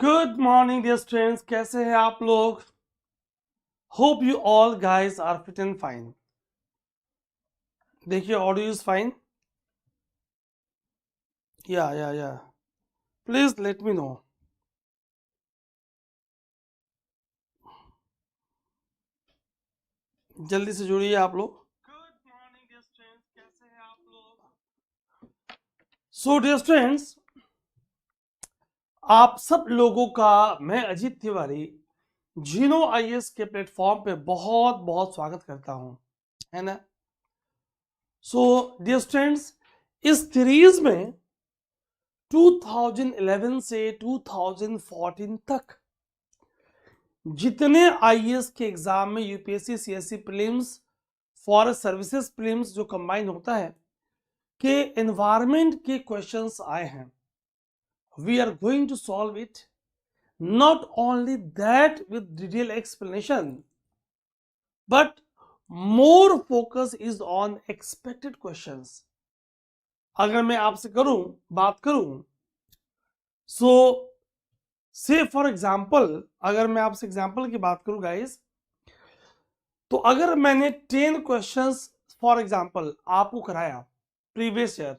Good morning dear students, कैसे हैं आप लोग? Hope you all guys are fit and fine. देखिए ऑडियो इज फाइन। या प्लीज लेट मी नो। जल्दी से जुड़िए आप लोग। गुड मॉर्निंग डियर स्टूडेंट्स, कैसे हैं आप लोग? सो डियर स्टूडेंट्स, आप सब लोगों का मैं अजीत तिवारी जीनो आईएएस के प्लेटफॉर्म पे बहुत बहुत स्वागत करता हूं, है ना? सो डियर स्टूडेंट्स, इस सीरीज में 2011 से 2014 तक जितने आईएएस के एग्जाम में UPSC CSC prelims forest services prelims जो कंबाइन होता है के एनवायरमेंट के क्वेश्चंस आए हैं, we are going to solve it. Not only that with detail explanation, but more focus is on expected questions. अगर मैं आपसे बात करूं सो से फॉर एग्जाम्पल, अगर मैं आपसे एग्जाम्पल की बात करूं गाइस, तो अगर मैंने 10 क्वेश्चंस फॉर एग्जाम्पल आपको कराया previous year,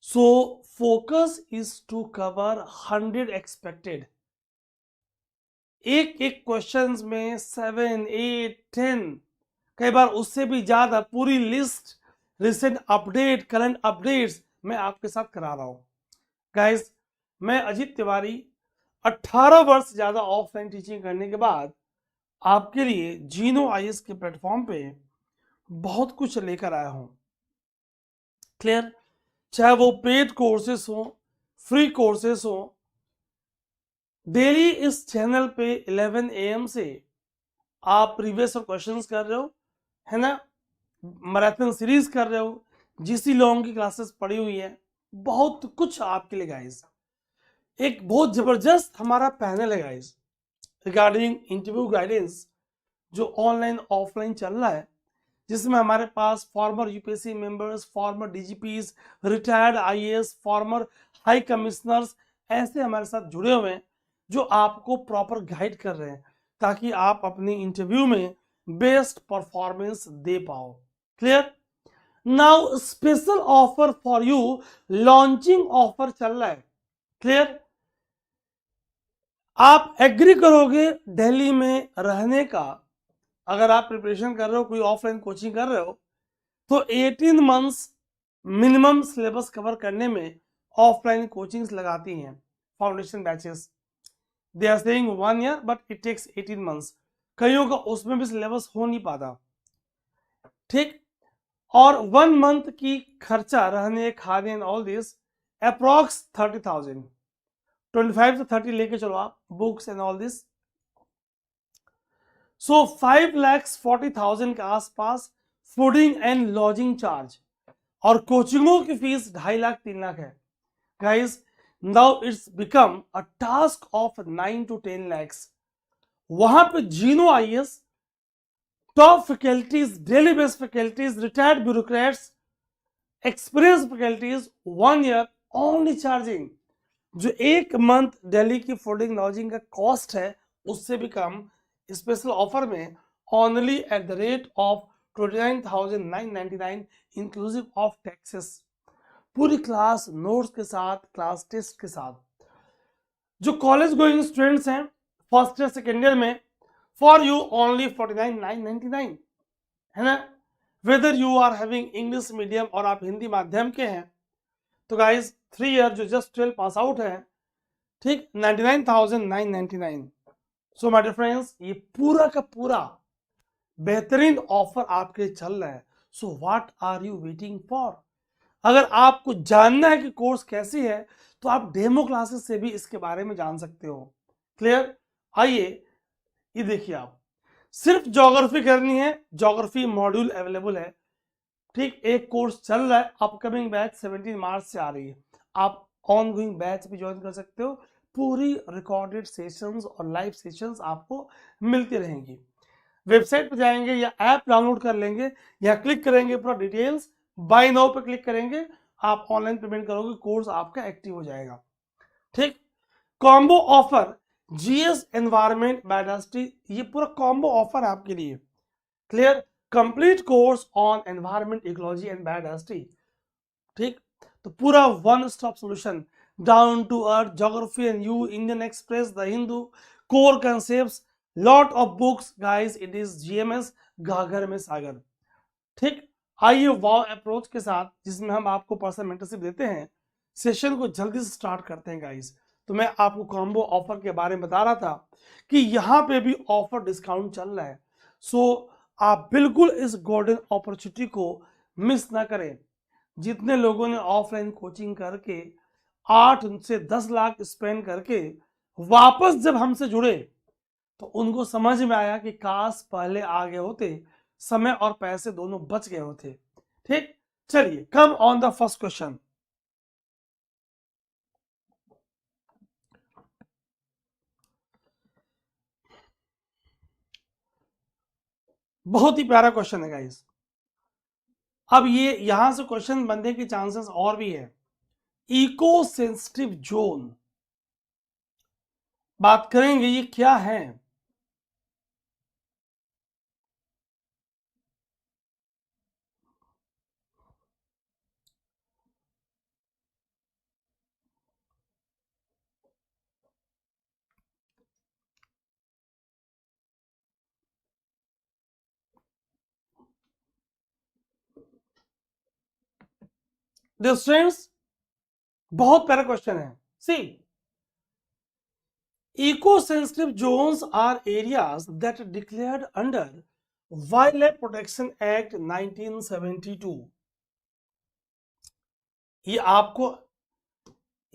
so focus is to cover 100 expected. एक एक क्वेश्चंस में 7, 8, 10, कई बार उससे भी ज्यादा पूरी list, recent update, current updates मैं आपके साथ करा रहा हूं गाइस। मैं अजीत तिवारी 18 वर्ष ज्यादा ऑफलाइन टीचिंग करने के बाद आपके लिए जीनो आईएएस के प्लेटफॉर्म पे बहुत कुछ लेकर आया हूं। क्लियर? चाहे वो पेड कोर्सेस हो, फ्री कोर्सेस हो, डेली इस चैनल पे 11 AM से आप प्रीवियस क्वेश्चंस कर रहे हो, है ना? मैराथन सीरीज कर रहे हो, जीसी लॉन्ग की क्लासेस पड़ी हुई है, बहुत कुछ आपके लिए गाइस। एक बहुत जबरदस्त हमारा पैनल है गाइस रिगार्डिंग इंटरव्यू गाइडेंस जो ऑनलाइन ऑफलाइन चल रहा है, जिसमें हमारे पास former UPSC members, former DGPs, retired IAS, former high commissioners ऐसे हमारे साथ जुड़े हुए हैं जो आपको प्रॉपर गाइड कर रहे हैं ताकि आप अपनी इंटरव्यू में बेस्ट परफॉर्मेंस दे पाओ। Clear? Now special offer for you, launching offer चल रहा है। क्लियर? आप एग्री करोगे दिल्ली में रहने का, अगर आप प्रिपरेशन कर रहे हो, कोई ऑफलाइन कोचिंग कर रहे हो, तो 18 मंथ्स मिनिमम सिलेबस कवर करने में ऑफलाइन कोचिंग्स लगाती हैं foundation batches. They are saying 1 year but it takes 18 months. कईयों का उसमें भी सिलेबस हो नहीं पाता, ठीक? और 1 मंथ की खर्चा रहने, खाने एंड ऑल दिस अप्रॉक्स 30,000, 25 से 30 लेके चलो आप, बुक्स एंड ऑल दिस। सो 5,40,000 के आसपास फूडिंग एंड लॉजिंग चार्ज, और कोचिंगों की फीस 2.5 लाख 3 लाख है guys. Now it's become a task of 9 to 10 lakhs। वहां पे जीनो IAS, top faculties, daily based faculties, retired bureaucrats, experience faculties, 1 year only charging, जो 1 month Delhi की फूडिंग लॉजिंग का कॉस्ट है उससे भी कम, स्पेशल ऑफर में only at the rate of 29,999 inclusive of taxes, पूरी क्लास नोट्स के साथ, क्लास टेस्ट के साथ। जो कॉलेज गोइंग स्टूडेंट्स हैं फर्स्ट ईयर सेकेंड ईयर में, फॉर यू ओनली 49,999, है ना? Whether you are having English medium और आप हिंदी माध्यम के हैं, तो गाइस 3 ईयर जो जस्ट 12 पास आउट है, ठीक, 99,999। सो माय डियर फ्रेंड्स, ये पूरा का पूरा बेहतरीन ऑफर आपके चल रहा है। So what are you waiting for? अगर आपको जानना है कि कोर्स कैसी है, तो आप डेमो क्लासेस से भी इसके बारे में जान सकते हो। क्लियर? आइए ये देखिए, आप सिर्फ ज्योग्राफी करनी है, ज्योग्राफी मॉड्यूल अवेलेबल है, ठीक? एक कोर्स चल रहा है, अपकमिंग बैच 17 मार्च से आ रही है, आप ऑन गोइंग बैच भी ज्वाइन कर सकते हो। पूरी रिकॉर्डेड सेशंस और लाइव सेशंस आपको मिलती रहेंगी। वेबसाइट पे जाएंगे या ऐप डाउनलोड कर लेंगे, या क्लिक करेंगे पूरा डिटेल्स, बाय नाउ पे क्लिक करेंगे, आप ऑनलाइन पेमेंट करोगे, कोर्स आपका एक्टिव हो जाएगा, ठीक? Combo offer GS environment biodiversity, ये पूरा कॉम्बो ऑफर है आपके लिए। Clear? Complete course on environment ecology and biodiversity, ठीक? तो पूरा one stop solution, down to earth, geography and you, Indian Express, the Hindu, core concepts, lot of books guys, it is GMS गागर में सागर, ठीक? आइए वाव अप्रोच के साथ, जिसमें हम आपको पर्सनल मेंटरशिप देते हैं, सेशन को जल्दी से स्टार्ट करते हैं गाइस। तो मैं आपको कॉम्बो ऑफर के बारे में बता रहा था कि यहाँ पे भी ऑफर डिस्काउंट चल रहा है, सो आप बिल्कुल इस गोल्डन अपॉर्चुनिटी को मिस ना करें। जितने लोगों ने ऑफलाइन कोचिंग करके 8 से 10 लाख स्पेंड करके वापस जब हमसे जुड़े, तो उनको समझ में आया कि काश पहले आगे होते, समय और पैसे दोनों बच गए होते, ठीक? चलिए, come on the first question. बहुत ही प्यारा क्वेश्चन है गाइस। अब ये यहां से क्वेश्चन बनने के चांसेस और भी है। इको सेंसिटिव जोन बात करेंगे, ये क्या है? स्टूडेंट्स, बहुत प्यारा क्वेश्चन है। सी, eco-sensitive zones are areas that are declared under Wildlife Protection Act 1972। ये आपको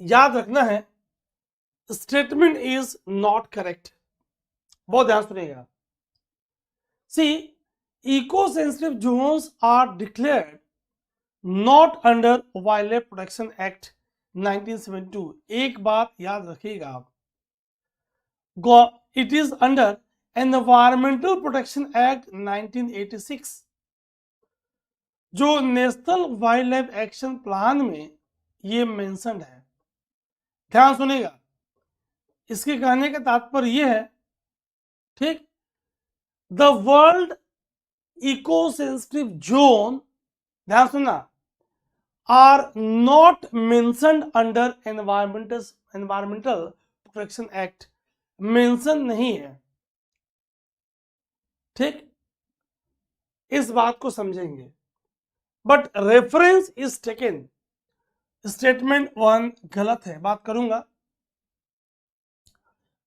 याद रखना है, स्टेटमेंट इज नॉट करेक्ट, बहुत ध्यान सुनिएगा। सी, eco-sensitive zones are declared not under Wildlife Protection Act 1972। एक बात याद रखिएगा आप, it is under Environmental Protection Act 1986, जो national wild life action plan में ये मेंशन्ड है। ध्यान सुनिएगा, इसके कहने का तात्पर्य ये है, ठीक, the world eco sensitive zone, ध्यान सुनना, are not mentioned under environmental protection act, mention नहीं है, ठीक? इस बात को समझेंगे, but reference is taken, statement 1 गलत है, बात करूंगा।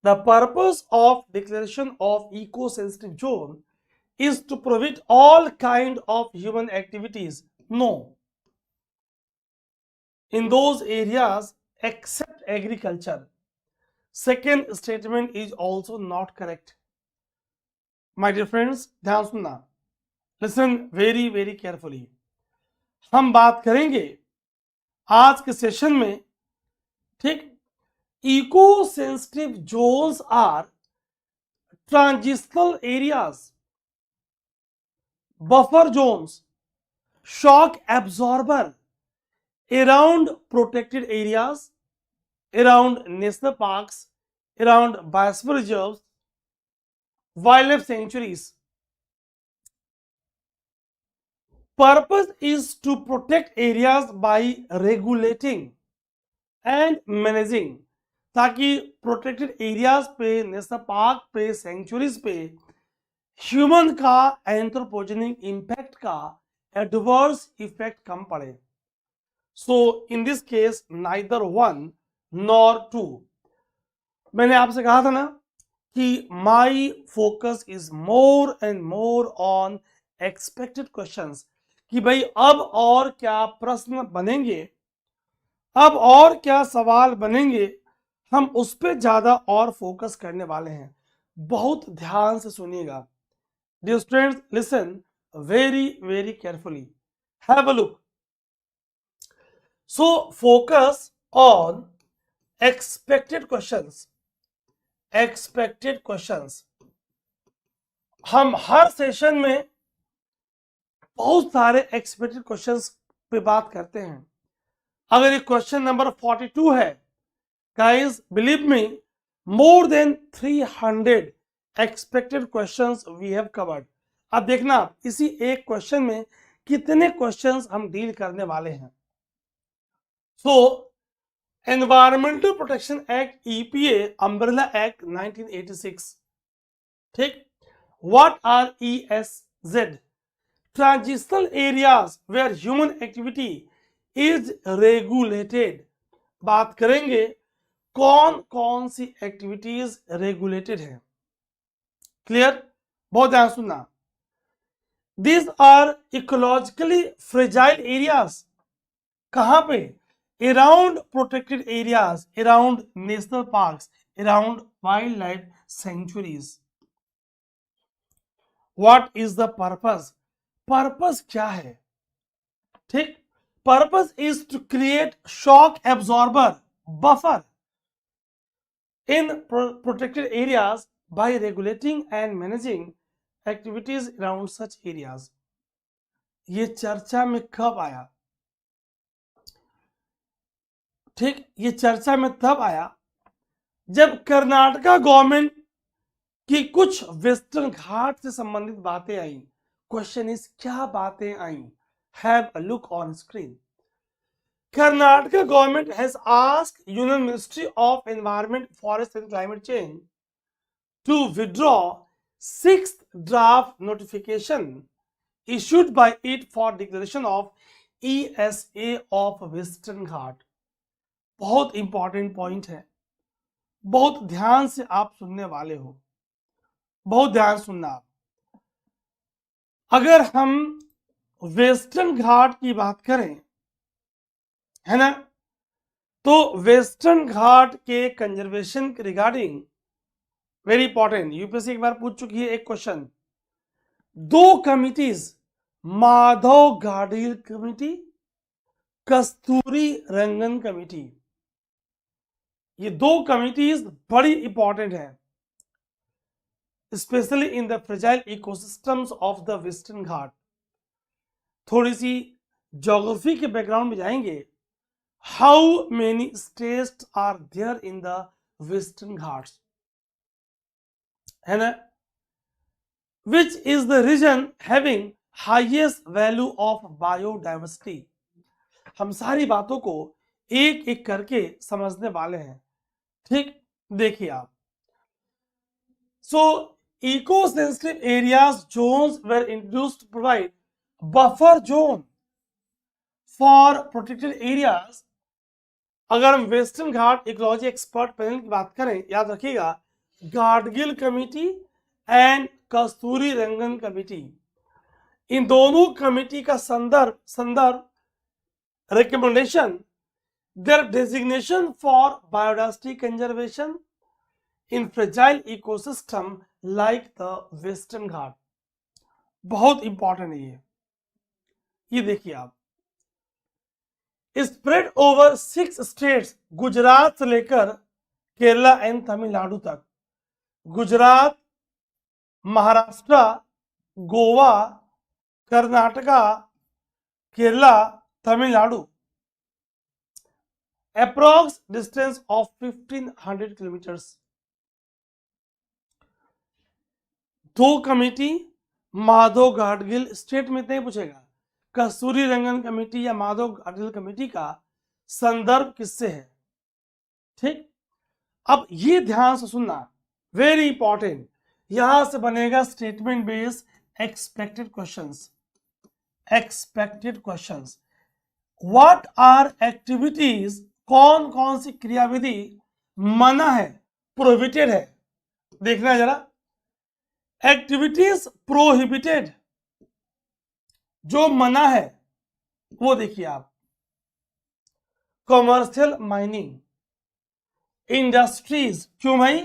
The purpose of declaration of eco-sensitive zone is to prohibit all kind of human activities. No. In those areas except agriculture. Second statement is also not correct. My dear friends, ध्यान सुनना. Listen very very carefully. हम बात करेंगे आज के session में, ठीक, eco-sensitive zones are transitional areas, buffer zones, shock absorber around protected areas, around national parks, around biosphere reserves, wildlife sanctuaries. Purpose is to protect areas by regulating and managing, ताकि protected areas पे, national park पे, sanctuaries पे human का anthropogenic impact का adverse effect कम पड़े। So in this case neither 1 nor 2। मैंने आपसे कहा था ना कि my focus is more and more on expected questions, कि भाई अब और क्या प्रश्न बनेंगे, अब और क्या सवाल बनेंगे, हम उस पर ज्यादा और फोकस करने वाले हैं। बहुत ध्यान से सुनिएगा। Dear students, listen very very carefully, have a look. So focus on expected questions. Expected questions, हम हर सेशन में बहुत सारे एक्सपेक्टेड क्वेश्चंस पे बात करते हैं। अगर ये क्वेश्चन नंबर 42 है, guys, believe me, more than 300 expected questions we have covered. अब देखना इसी एक क्वेश्चन में कितने क्वेश्चंस हम डील करने वाले हैं. सो environmental protection act EPA umbrella act 1986. ठीक. What are ESZ? Transitional areas where human activity is regulated. बात करेंगे कौन कौन सी एक्टिविटीज रेगुलेटेड है. क्लियर? बहुत ध्यान सुनना. These are ecologically fragile areas. कहां पे? Around protected areas, around national parks, around wildlife sanctuaries. What is the purpose? Purpose क्या है? ठीक. Purpose is to create shock absorber buffer in protected areas by regulating and managing activities around such areas. ये चर्चा में कब आया? ठीक. ये चर्चा में तब आया जब कर्नाटका गवर्नमेंट की कुछ वेस्टर्न घाट से संबंधित बातें आई. क्वेश्चन इज क्या बातें आई? Have a look on screen. Karnataka government has asked Union Ministry of Environment, Forest and Climate Change to withdraw 6th draft notification issued by it for declaration of ESA of Western Ghat. बहुत important point है, बहुत ध्यान से आप सुनने वाले हो, बहुत ध्यान सुनना आप. अगर हम वेस्टर्न घाट की बात करें, है ना, तो वेस्टर्न घाट के conservation regarding very important, UPSC एक बार पूछ चुकी है एक question. 2 committees, Madhav Gadgil committee, Kasturi Rangan committee, ये 2 कमिटीज बड़ी इंपॉर्टेंट है, specially in the fragile ecosystems of the Western Ghat. थोड़ी सी ज्योग्राफी के बैकग्राउंड में जाएंगे. How many states are there in the Western Ghats, है ना. Which is the region having highest value of biodiversity. हम सारी बातों को एक एक करके समझने वाले हैं. ठीक. देखिए आप. So eco sensitive areas zones were introduced to provide buffer zone for protected areas. अगर हम Western Ghat ecology expert panel की बात करें, याद रखिएगा Gadgil committee and Kasturi Rangan committee, इन दोनों कमेटी का संदर्भ recommendation, their designation for biodiversity conservation in fragile ecosystem like the western घाट. बहुत इंपॉर्टेंट है ये देखिए आप. स्प्रेड ओवर 6 स्टेट्स, गुजरात से लेकर केरला एंड तमिलनाडु तक. Gujarat, Maharashtra, Goa, Karnataka, Kerala, Tamil Nadu. Approx distance of 1500 kilometers. 2 committee, Madhav Gadgil state में नहीं पूछेगा, कस्तूरी रंगन कमेटी या माधव गाडगिल कमेटी का संदर्भ किससे है. ठीक. अब ये ध्यान से सुनना, वेरी इंपॉर्टेंट. यहां से बनेगा statement based expected questions. Expected questions. What are activities, कौन कौन सी क्रियाविधि मना है, प्रोहिबिटेड है. देखना जरा. एक्टिविटीज प्रोहिबिटेड जो मना है वो देखिए आप. Commercial mining, industries. क्यों भाई?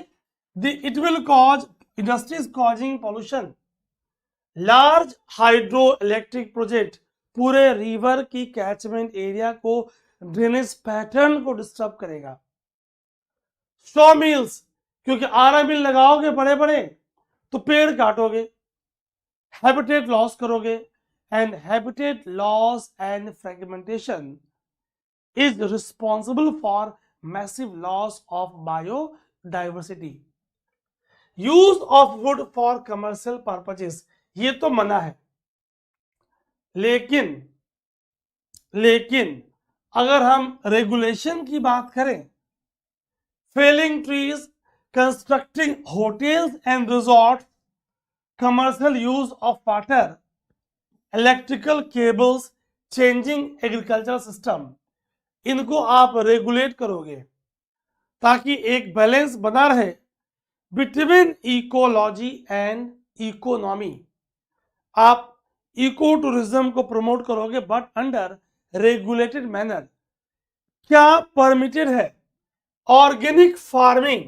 It will cause, industries causing pollution. Large hydro electric project पूरे रिवर की कैचमेंट एरिया को, ड्रेनेज पैटर्न को डिस्टर्ब करेगा. स्ट्रॉ मिल्स, क्योंकि आरा मिल लगाओगे बड़े बड़े तो पेड़ काटोगे, हैबिटेट लॉस करोगे, and habitat loss and fragmentation is responsible for massive loss of biodiversity. Use of would for commercial purposes, ये तो मना है, लेकिन अगर हम रेगुलेशन की बात करें, felling trees, constructing hotels and resort, commercial use of water, electrical cables, changing agriculture system, इनको आप रेगुलेट करोगे ताकि एक बैलेंस बना रहे बिटवीन इकोलॉजी एंड इकोनॉमी। आप इको टूरिज्म को प्रमोट करोगे बट अंडर रेगुलेटेड मैनर। क्या परमिटेड है? Organic farming,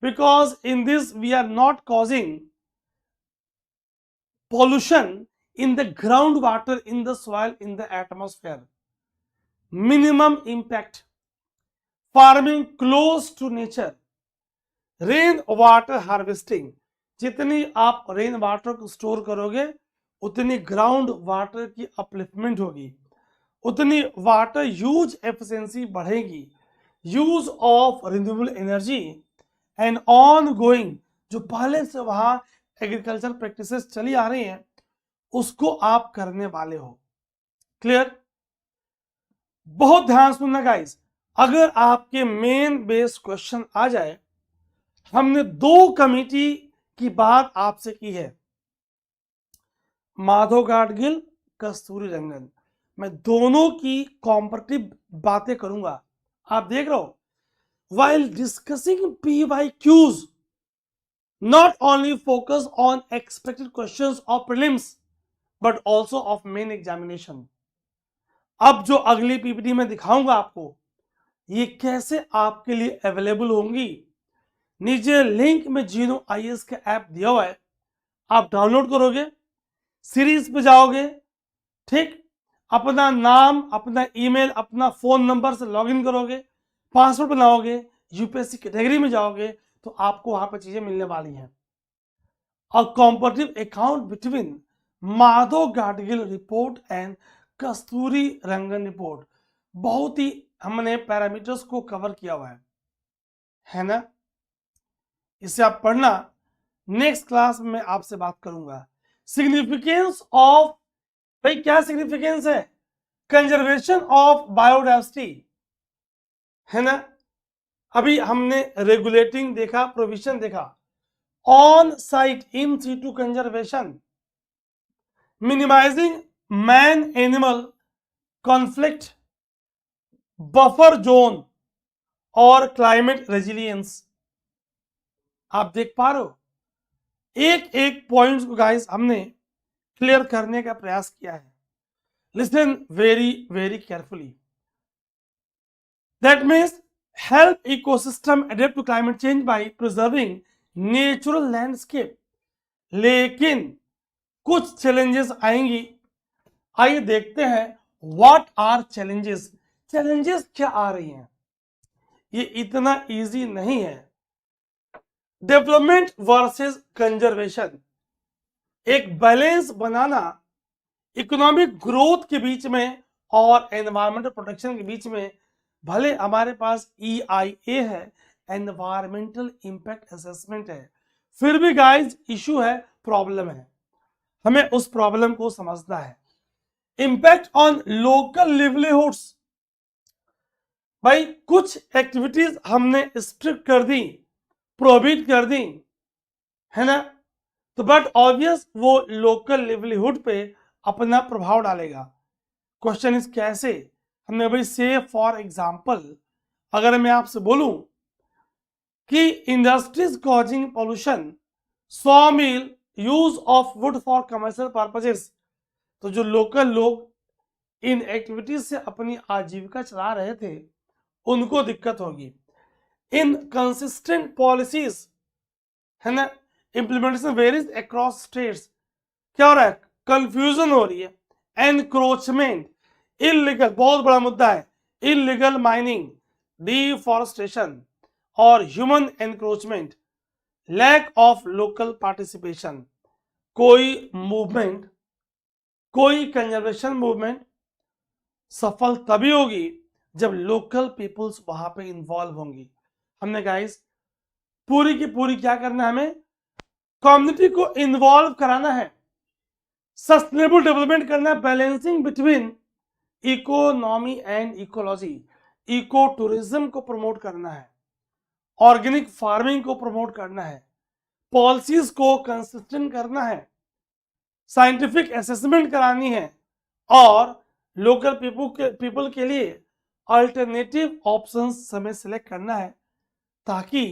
because in this we are not causing pollution in the groundwater, in the soil, in the atmosphere. Minimum impact. Farming close to nature. Rain water harvesting, जितनी आप rain water को store करोगे उतनी ground water की upliftment होगी, उतनी water use efficiency बढ़ेगी। Use of renewable energy and on going, जो पहले से वहां एग्रीकल्चर प्रैक्टिसेस चली आ रही हैं उसको आप करने वाले हो। क्लियर? बहुत ध्यान सुनना गाइस, अगर आपके मेन बेस क्वेश्चन आ जाए, हमने दो कमिटी की बात आपसे की है, माधव गाडगिल, कस्तूरी रंगन, मैं दोनों की कॉम्पिटिटिव बातें करूंगा। आप देख रहे हो, while discussing PYQs, not only focus on expected questions of prelims but also of main examination. अब जो अगली पीपीटी में दिखाऊंगा आपको, ये कैसे आपके लिए अवेलेबल होंगी। नीचे लिंक में जीनो आईएएस का ऐप दिया हुआ है, आप डाउनलोड करोगे, सीरीज पे जाओगे, ठीक, अपना नाम, अपना ईमेल, अपना फोन नंबर से लॉगिन करोगे, पासवर्ड बनाओगे, यूपीएससी कैटेगरी में जाओगे तो आपको वहां पर चीजें मिलने वाली हैं। A competitive account between Madhav Gadgil report and Kasturi Rangan report, बहुत ही हमने पैरामीटर्स को कवर किया हुआ है ना। इसे आप पढ़ना, नेक्स्ट क्लास में आपसे बात करूंगा। सिग्निफिकेंस ऑफ, भाई क्या सिग्निफिकेंस है? कंजर्वेशन ऑफ बायोडाइवर्सिटी, है ना। अभी हमने रेगुलेटिंग देखा, प्रोविजन देखा, on site in situ conservation, minimising man animal conflict, buffer zone और क्लाइमेट रेजिलियंस। आप देख पा रहे हो, एक एक पॉइंट्स को गाइस हमने क्लियर करने का प्रयास किया है। Listen very very carefully. That means help ecosystem adapt to climate change by preserving natural landscape। लेकिन कुछ चैलेंजेस आएंगी, आइए देखते हैं व्हाट आर चैलेंजेस। चैलेंजेस क्या आ रही हैं? ये इतना इजी नहीं है। डेवलपमेंट वर्सेस कंजर्वेशन, एक बैलेंस बनाना इकोनॉमिक ग्रोथ के बीच में और एनवायरमेंटल प्रोटेक्शन के बीच में। भले हमारे पास EIA है, एनवायरमेंटल इंपैक्ट असेसमेंट है, फिर भी गाइस इशू है, प्रॉब्लम है, हमें उस प्रॉब्लम को समझना है। इंपैक्ट ऑन लोकल लिवलीहुड्स, भाई कुछ एक्टिविटीज हमने स्ट्रिक्ट कर दी, प्रोहिबिट कर दी, है ना, तो बट ऑब्वियस वो लोकल लिवलीहुड पे अपना प्रभाव डालेगा। क्वेश्चन इज कैसे? हमने भाई से फॉर एग्जाम्पल अगर मैं आपसे बोलूं कि industries causing pollution, saw mill, use of would for commercial purposes, तो जो लोकल लोग इन एक्टिविटीज से अपनी आजीविका चला रहे थे उनको दिक्कत होगी। इनकंसिस्टेंट पॉलिसीज, है ना, इंप्लीमेंटेशन वेरीज अक्रॉस स्टेट्स, क्या हो रहा है? कंफ्यूजन हो रही है। एनक्रोचमेंट, इलीगल, बहुत बड़ा मुद्दा है, इलीगल माइनिंग, डिफॉरेस्टेशन और human encroachment, lack of local participation. कोई मूवमेंट, कोई कंजर्वेशन मूवमेंट सफल तभी होगी जब लोकल पीपुल्स वहां पे इन्वॉल्व होंगी। हमने गाइस पूरी की पूरी क्या करना है, हमें कम्युनिटी को इन्वॉल्व कराना है, सस्टेनेबल डेवलपमेंट करना है, balancing between economy and ecology, eco tourism को प्रमोट करना है, ऑर्गेनिक फार्मिंग को प्रमोट करना है, पॉलिसीज को कंसिस्टेंट करना है, साइंटिफिक असेसमेंट करानी है और लोकल पीपल के लिए अल्टरनेटिव ऑप्शंस हमें सिलेक्ट करना है ताकि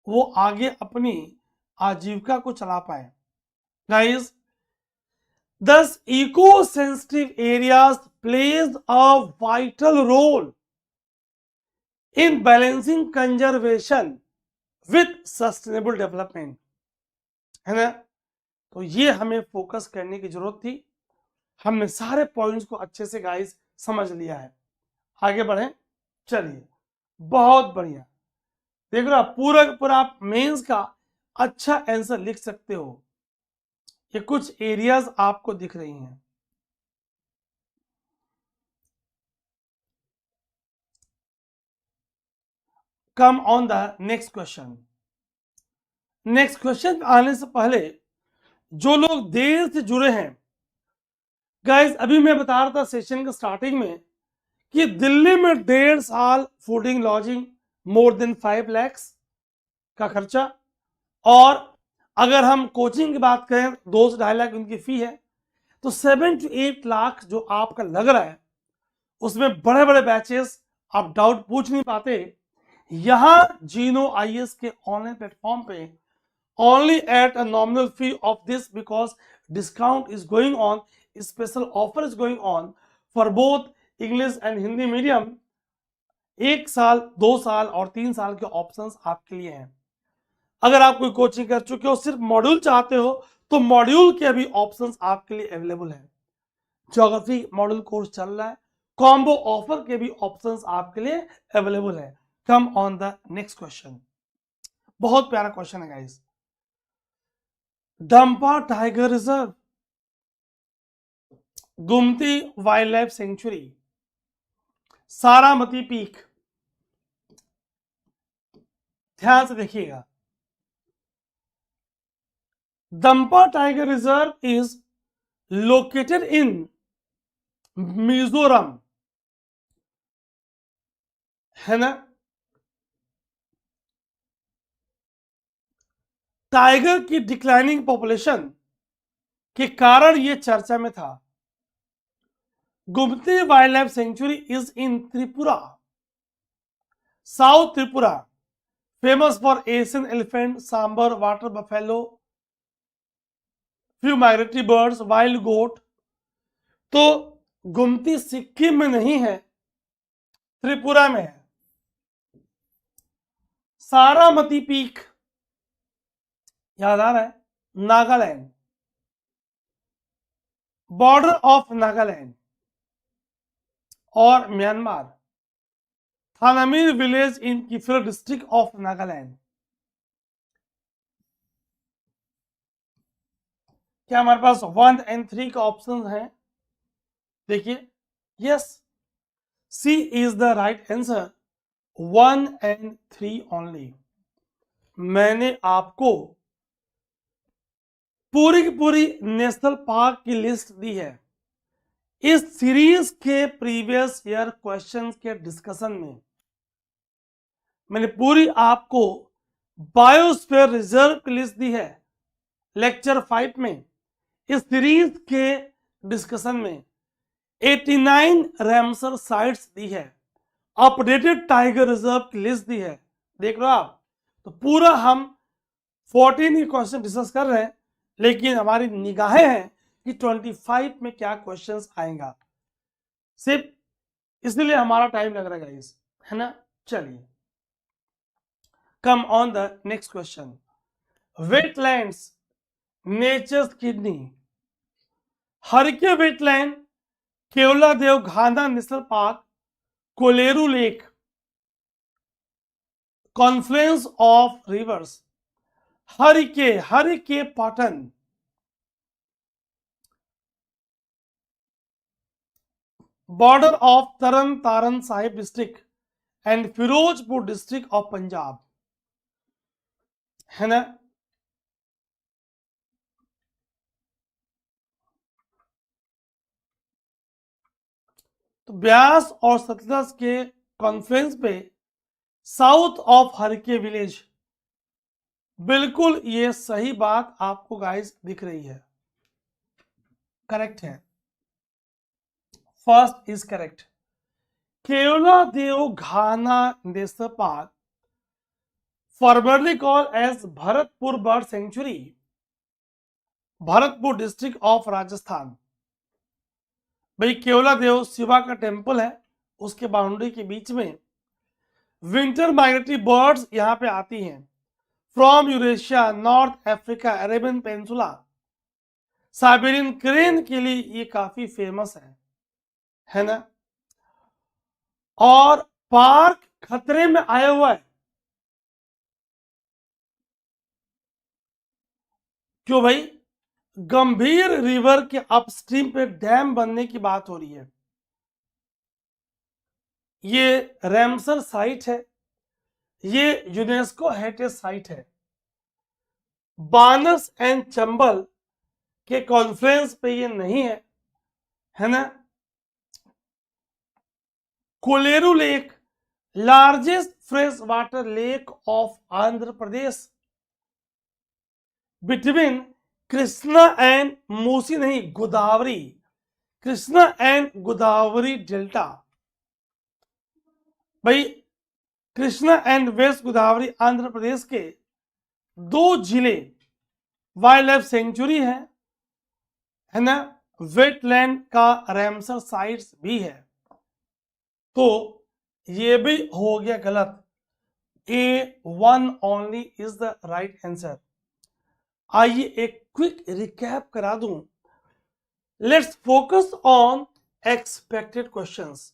वो आगे अपनी आजीविका को चला पाए। Guys, thus eco-sensitive areas plays a vital role in balancing conservation with sustainable development, है ना। तो ये हमें फोकस करने की जरूरत थी। हमने सारे पॉइंट्स को अच्छे से गाइस समझ लिया है। आगे बढ़े, चलिए, बहुत बढ़िया। देख रहे हो, पूरा पूरा आप मेंस का अच्छा आंसर लिख सकते हो। ये कुछ एरियाज आपको दिख रही हैं। कम on the next question. Next question आने से पहले जो लोग देर से जुड़े हैं गाइस, अभी मैं बता रहा था सेशन के स्टार्टिंग में कि दिल्ली में 1.5 साल fooding lodging more than 5 lakh का खर्चा, और अगर हम कोचिंग की बात करें 2 से 2.5 लाख उनकी फी है, तो 7 to 8 लाख जो आपका लग रहा है उसमें बड़े बड़े बैचेस आप डाउट पूछ नहीं पाते। यहां जीनो आईएएस के ऑनलाइन प्लेटफॉर्म पे only at a nominal fee of this because discount is going on, special offer is going on for both English and Hindi medium। 1 साल 2 साल और 3 साल के ऑप्शंस आपके लिए हैं। अगर आप कोई कोचिंग कर चुके हो, सिर्फ मॉड्यूल चाहते हो, तो मॉड्यूल के भी ऑप्शंस आपके लिए अवेलेबल है। ज्योग्राफी मॉड्यूल कोर्स चल रहा है, कॉम्बो ऑफर के भी ऑप्शंस आपके लिए अवेलेबल है। Come on the next question. बहुत प्यारा क्वेश्चन है guys. Dampa tiger reserve, Gumti wild life sanctuary, Saramati peak, ध्यान से देखिएगा। Dampa tiger reserve is located in Mizoram, है ना। टाइगर की डिक्लाइनिंग पॉपुलेशन के कारण यह चर्चा में था। Gumti wild life sanctuary is in Tripura, south Tripura, famous for Asian elephant, sambar, water buffalo, few migratory birds, wild goat. तो गुमती सिक्किम में नहीं है, त्रिपुरा में है। सारामती पीक याद आ रहा है, नागालैंड, बॉर्डर ऑफ नागालैंड और Myanmar, Thanamir village in Kiphire district of Nagaland. क्या हमारे पास 1 and 3 का ऑप्शन है? देखिए, yes, C is the right answer, 1 and 3 only. मैंने आपको पूरी की पूरी नेशनल पार्क की लिस्ट दी है। इस सीरीज के प्रीवियस ईयर क्वेश्चंस के डिस्कशन में मैंने पूरी आपको बायोस्फीयर रिजर्व की लिस्ट दी है। लेक्चर 5 में इस सीरीज के डिस्कशन में 89 रैमसर साइट्स दी है, अपडेटेड टाइगर रिजर्व की लिस्ट दी है। देख रहे हो आप, तो पूरा हम 14 ही क्वेश्चन डिस्कस कर रहे हैं, लेकिन हमारी निगाहें हैं कि 25 में क्या क्वेश्चंस आएगा, सिर्फ इसलिए हमारा टाइम लग रहा है गाइस, है ना। चलिए, come on the next question. Wetlands, nature's kidney, Harike wetland, Keoladeo Ghana national park, Kolleru lake, confluence of rivers, Harike Pattan, border of Tarn Taran Sahib district and Firozpur district of Punjab, है ना। तो ब्यास और सतलज के कॉन्फ्रेंस पे साउथ ऑफ हरके विलेज, बिल्कुल ये सही बात आपको गाइस दिख रही है, करेक्ट है, first is correct. Keoladeo Ghana national park, formerly called as Bharatpur bird sanctuary, Bharatpur district of Rajasthan. भाई केवलादेव शिवा का टेम्पल है, उसके बाउंड्री के बीच में विंटर माइग्रेटरी बर्ड्स यहां पे आती हैं from Eurasia, north Africa, Arabian peninsula, Siberian crane के लिए ये काफी फेमस है ना। और पार्क खतरे में आया हुआ है, क्यों भाई? गंभीर रिवर के अपस्ट्रीम पे डैम बनने की बात हो रही है। ये रैमसर साइट है, ये यूनेस्को हेरिटेज साइट है। बानस एंड चंबल के कॉन्फ्रेंस पे ये नहीं है ना। Kolleru lake, largest fresh water lake of Andhra Pradesh, between Krishna and Musi, नहीं गोदावरी, कृष्णा एंड गोदावरी डेल्टा। भाई कृष्णा एंड वेस्ट गोदावरी आंध्र प्रदेश के दो जिले वाइल्ड लाइफ सेंचुरी है ना, वेटलैंड का रैमसर साइट्स भी है। तो ये भी हो गया गलत, A1 only is the right answer. आइए एक क्विक रिकैप करा दूं। Let's focus on expected questions.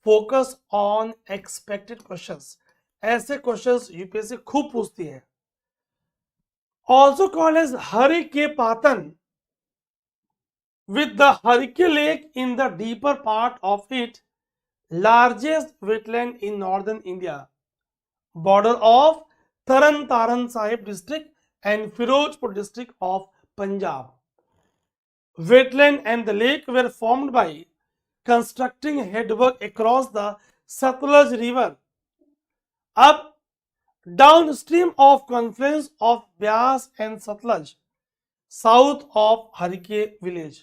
Focus on expected questions, ऐसे क्वेश्चंस यूपीएससी खूब पूछती है। Also called as Harike Pattan, with the Harike Lake in the deeper part of it, largest wetland in northern India, border of Taran Taran Sahib district and Firozpur district of Punjab. Wetland and the lake were formed by constructing headwork across the Satluj river up downstream of confluence of Byas and Satluj, south of Harike village.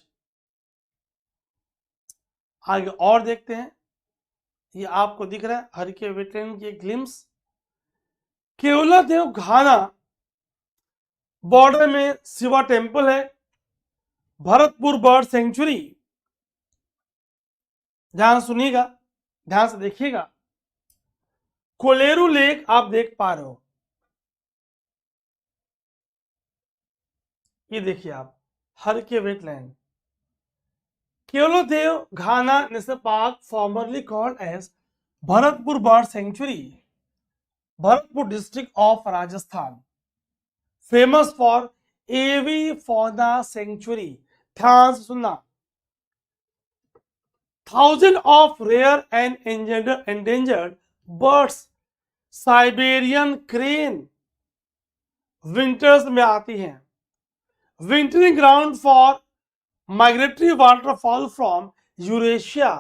आगे और देखते हैं, ये आपको दिख रहा है हरके wetland की ग्लिम्स। केवलादेव घाना बॉर्डर में शिवा टेम्पल है, भरतपुर बर्ड सेंचुरी, ध्यान सुनिएगा, ध्यान से देखिएगा। कोलेरू लेक आप देख पा रहे हो, ये देखिए आप, Harike wetland. Keoladeo Ghana national park, formerly called as Bharatpur bird sanctuary, Bharatpur district of Rajasthan, famous for avifauna sanctuary. ध्यान से सुनना, thousand of rare and endangered birds, Siberian crane winters में आती हैं। Wintering ground for migratory waterfall from Eurasia,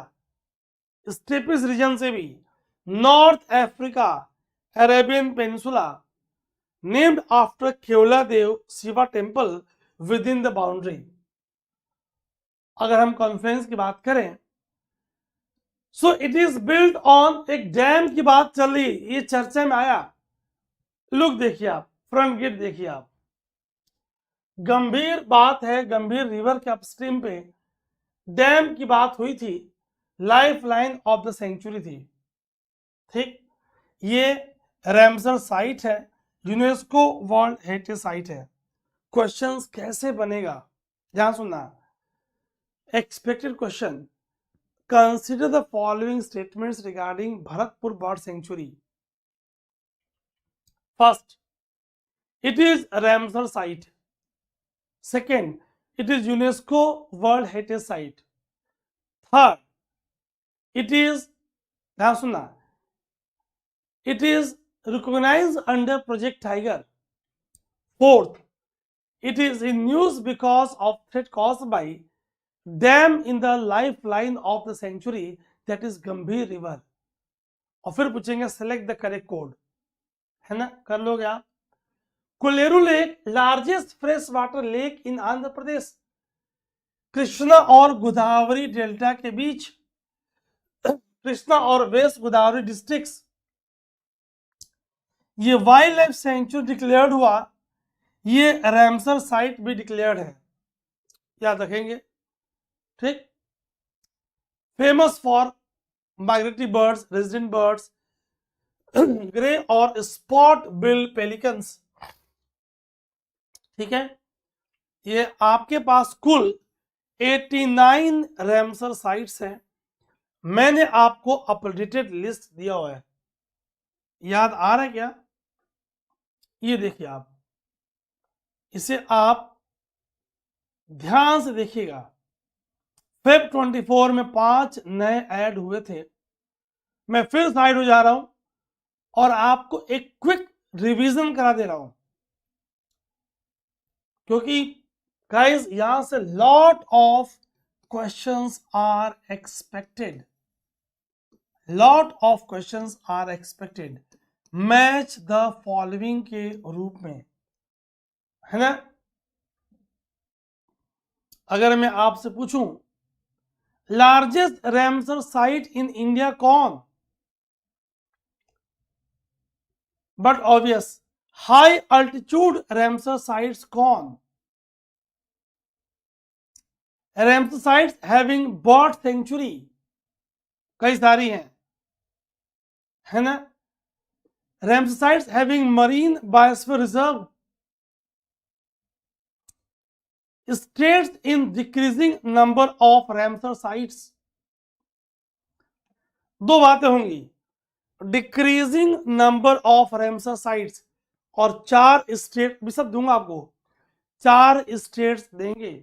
steppes region से भी, north Africa, Arabian peninsula, named after Keoladeo Shiva temple within the boundary. अगर हम कॉन्फ्रेंस की बात करें, so it is built on, एक डैम की बात चल रही, ये चर्चा में आया। लुक देखिए आप, फ्रंट गेट देखिए आप, गंभीर बात है, गंभीर रिवर के अपस्ट्रीम पे डैम की बात हुई थी, life line of the sanctuary थी, ठीक। ये रैमसर साइट है, यूनेस्को वर्ल्ड हेरिटेज साइट है। क्वेश्चंस कैसे बनेगा, ध्यान सुनना। Expected question, consider the following statements regarding Bharatpur bird sanctuary. First, it is Ramsar site. Second, it is UNESCO World Heritage Site. Third, it is, ध्यान सुनना, it is recognised under Project Tiger. Fourth, it is in news because of threat caused by dam in the lifeline of the sanctuary, that is Gambhir river. और फिर पूछेंगे select the correct code, है ना, कर लोगे आप. Kolleru lake largest fresh water lake in Andhra Pradesh. Krishna और Godavari delta के बीच, कृष्णा और वेस्ट गोदावरी डिस्ट्रिक्ट्स, ये वाइल्ड लाइफ सेंचुरी डिक्लेयर्ड हुआ. ये रैमसर साइट भी डिक्लेयर्ड है, याद रखेंगे. ठीक. Famous for migratory birds, resident birds, grey और स्पॉट बिल पेलिकन्स. ठीक है. ये आपके पास कुल 89 रैमसर साइट्स हैं. मैंने आपको अपडेटेड लिस्ट दिया हुआ है, याद आ रहा है क्या? ये देखिए आप, इसे आप ध्यान से देखिएगा. फेब 24 में 5 नए ऐड हुए थे. मैं फिर साइड हो जा रहा हूं और आपको एक क्विक रिवीजन करा दे रहा हूं, क्योंकि गाइस यहां से lot of questions are expected. Lot of questions are expected match the following के रूप में, है ना. अगर मैं आपसे पूछूं largest Ramsar site in India कौन, but obvious high altitude Ramsar sites कौन. Ramsar sites having bird sanctuary कई सारी हैं, है ना. Ramsar sites having marine biosphere reserve. States in decreasing number of Ramsar sites. दो बातें होंगी, decreasing number of Ramsar sites और 4 स्टेट भी सब दूंगा आपको, 4 स्टेट्स देंगे.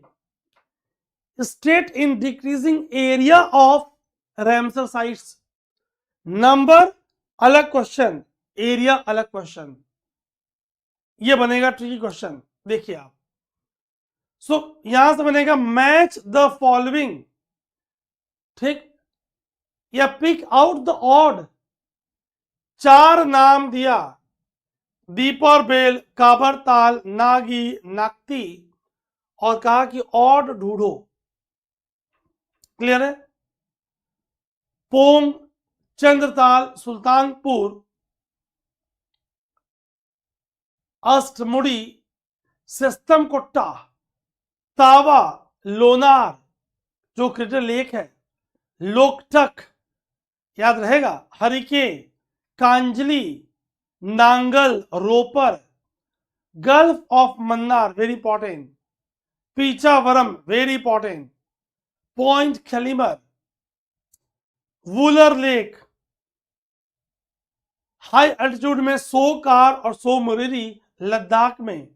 State in decreasing area of Ramsar sites, number अलग क्वेश्चन, एरिया अलग क्वेश्चन. ये बनेगा ट्रिकी क्वेश्चन. देखिए आप, सो यहां से बनेगा मैच द फॉलोइंग. ठीक. या पिक आउट द ऑड. 4 नाम दिया, दीपर बेल, काबरताल, नागी, नागती, और कहा कि ऑड ढूंढो. क्लियर है. पोंग, चंद्रताल, सुल्तानपुर, अष्टमुड़ी, सिस्टम कोट्टा, तावा, लोनार जो क्रिटर लेक है, लोकटक याद रहेगा, Harike, Kanjli, Nangal, Ropar, gulf of Mannar very important, Pichavaram very important, point Calimere, Wular lake. High altitude में सोकार और सोमोरिरी लद्दाख में.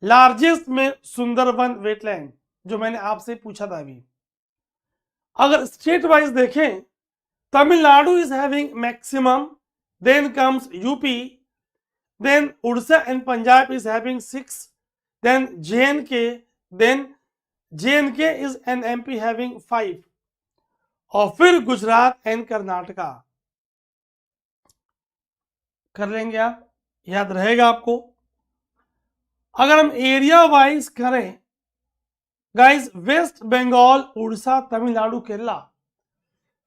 लार्जेस्ट में सुंदरबन वेटलैंड जो मैंने आपसे पूछा था अभी. अगर स्टेट वाइज देखें, Tamil Nadu is having maximum, then comes UP, then Orissa and Punjab is having 6, then J and K, then J and K is an MP having 5, और फिर गुजरात एंड कर्नाटका. कर लेंगे आप, याद रहेगा आपको. अगर हम एरिया वाइज करें guys, West Bengal, Orissa, Tamil Nadu, Kerala.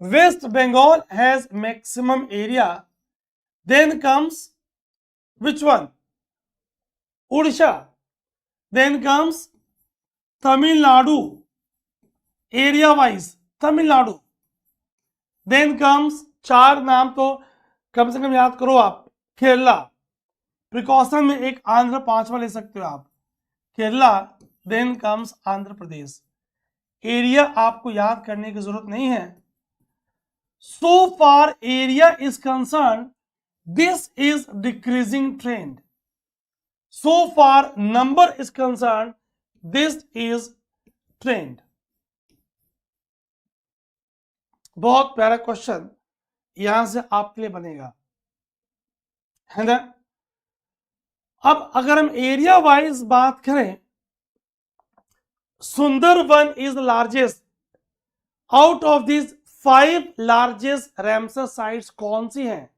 West Bengal has maximum area, then comes which one? Orissa, then comes Tamil Nadu, area wise Tamil Nadu, then comes 4 नाम तो कम से कम याद करो आप, केरला. प्रिकॉशन में एक आंध्र 5वां ले सकते हो आप, Kerala, then comes Andhra Pradesh. Area आपको याद करने की जरूरत नहीं है. So far area is concern, this is decreasing trend. So far number is concerned, this is trend. बहुत प्यारा क्वेश्चन यहां से आपके लिए बनेगा, है ना। अब अगर हम एरिया वाइज बात करें, Sundarban is largest, out of this 5 largest Ramsar sites कौन सी हैं?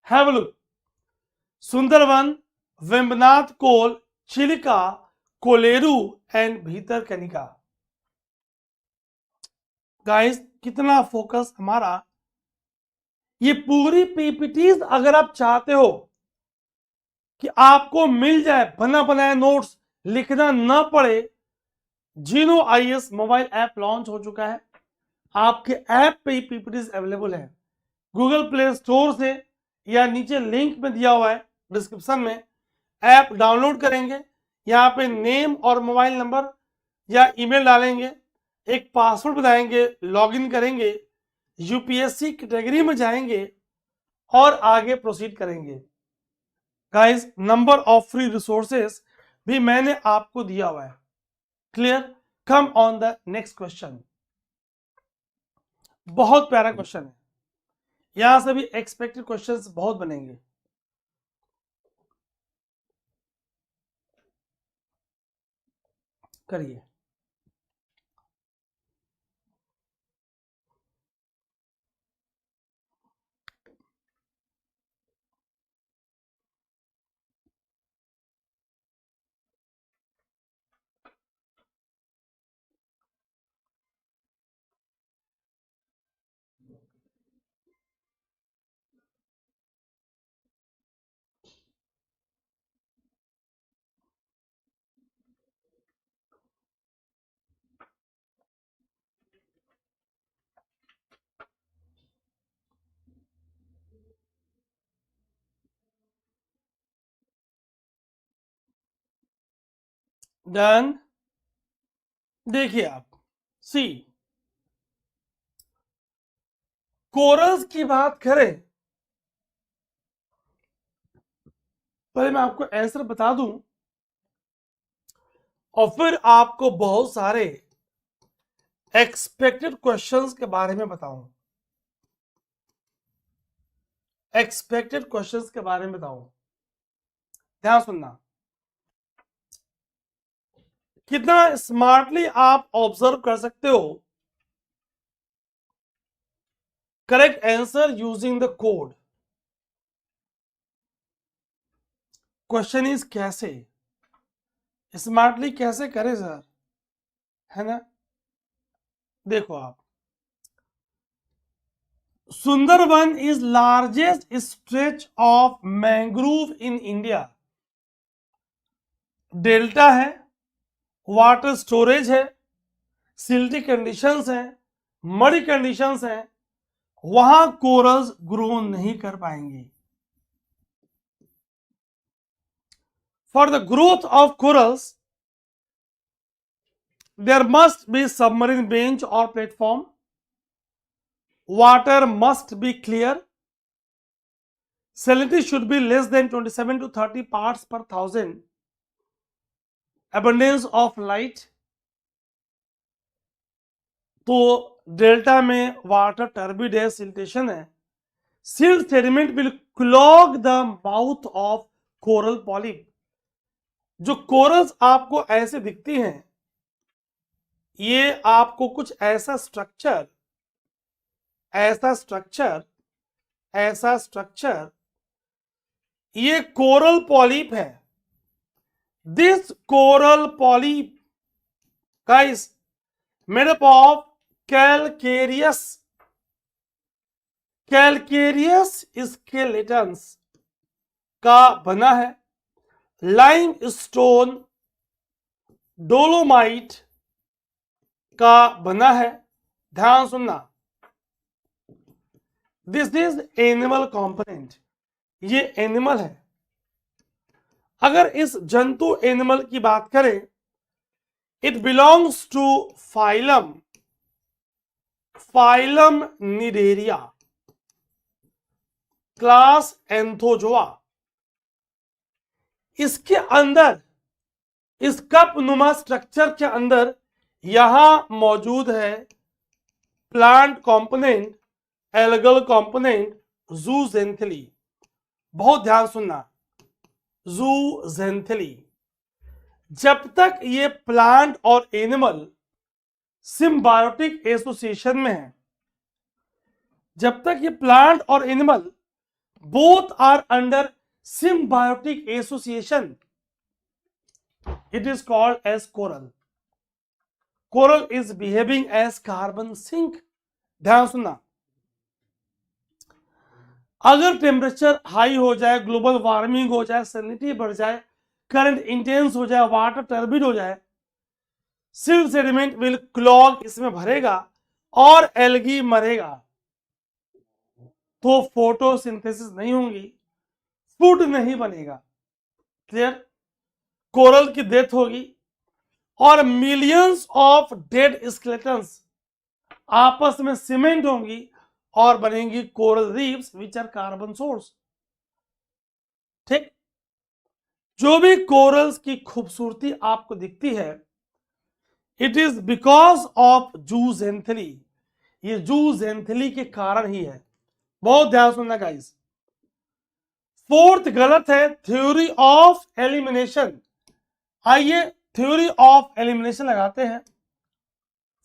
Have a look. Sundarban, Vembanad Kol, Chilika, Kolleru and Bhitarkanika. Guys कितना फोकस हमारा, ये पूरी पीपीटीज अगर आप चाहते हो कि आपको मिल जाए, बना बनाया नोट्स लिखना ना पड़े, जीनो आईएएस मोबाइल ऐप लॉन्च हो चुका है। आपके ऐप पे ही पीपीटीज अवेलेबल है, गूगल प्ले स्टोर से या नीचे लिंक में दिया हुआ है डिस्क्रिप्शन में। ऐप डाउनलोड करेंगे, यहाँ पे नेम और मोबाइल नंबर या ईमेल डालेंगे, एक पासवर्ड बताएंगे, लॉगिन करेंगे, यूपीएससी कैटेगरी में जाएंगे और आगे प्रोसीड करेंगे। Guys number of free resources भी मैंने आपको दिया हुआ है। Clear? Come on the next question. बहुत प्यारा क्वेश्चन है, यहां से भी एक्सपेक्टेड क्वेश्चंस बहुत बनेंगे। करिए। डन। देखिए आप, सी कोरल्स की बात करें, पहले मैं आपको आंसर बता दूं और फिर आपको बहुत सारे एक्सपेक्टेड क्वेश्चंस के बारे में बताऊं। एक्सपेक्टेड क्वेश्चंस के बारे में बताऊं, ध्यान सुनना। कितना स्मार्टली आप ऑब्जर्व कर सकते हो। Correct answer using the code. Question is कैसे, स्मार्टली कैसे करें सर, है ना। देखो आप, Sundarban is largest stretch of mangrove in India. Delta है, वाटर स्टोरेज है, सिल्टी कंडीशंस है, मडी कंडीशंस है, वहां कोरल्स ग्रो नहीं कर पाएंगे। For the growth of corals there must be submarine bench or platform, water must be clear, salinity should be less than 27 to 30 parts per thousand, abundance of light, तो delta में water turbid है, siltation है, silt sediment will clog the mouth of coral polyp. जो corals आपको ऐसे दिखती हैं, ये आपको कुछ ऐसा स्ट्रक्चर ये कोरल पॉलिप है। This coral polyp guys made up of calcareous skeletons का बना है, लाइम स्टोन डोलोमाइट का बना है। ध्यान सुनना, दिस इज एनिमल कंपोनेंट, ये एनिमल है। अगर इस जंतु एनिमल की बात करें, it belongs to phylum cnidaria, class anthozoa. इसके अंदर, इस कप नुमा स्ट्रक्चर के अंदर यहां मौजूद है plant component, algal component, zooxanthellae. बहुत ध्यान सुनना, जूजेंथली। जब तक ये प्लांट और एनिमल सिम्बायोटिक एसोसिएशन में है, जब तक ये प्लांट और animal both are under symbiotic association, it is called as coral. Coral is behaving as carbon sink. ध्यान सुनना, अगर टेम्परेचर हाई हो जाए, ग्लोबल वार्मिंग हो जाए, सैलिनिटी बढ़ जाए, करंट इंटेंस हो जाए, वाटर टर्बिड हो जाए, सिल्ट सेडिमेंट विल क्लॉग, इसमें भरेगा और एल्गी मरेगा, तो फोटोसिंथेसिस नहीं होगी, फूड नहीं बनेगा। क्लियर? कोरल की डेथ होगी और मिलियंस ऑफ डेड स्केलेटन्स आपस में सीमेंट होंगी और बनेंगी coral reefs which are carbon source. ठीक? जो भी कोरल्स की खूबसूरती आपको दिखती है, it is because of zooxanthellae. ये जूजेंथली के कारण ही है। बहुत ध्यान सुनना गाइस। फोर्थ गलत है, थ्योरी ऑफ एलिमिनेशन। आइए थ्योरी ऑफ एलिमिनेशन लगाते हैं।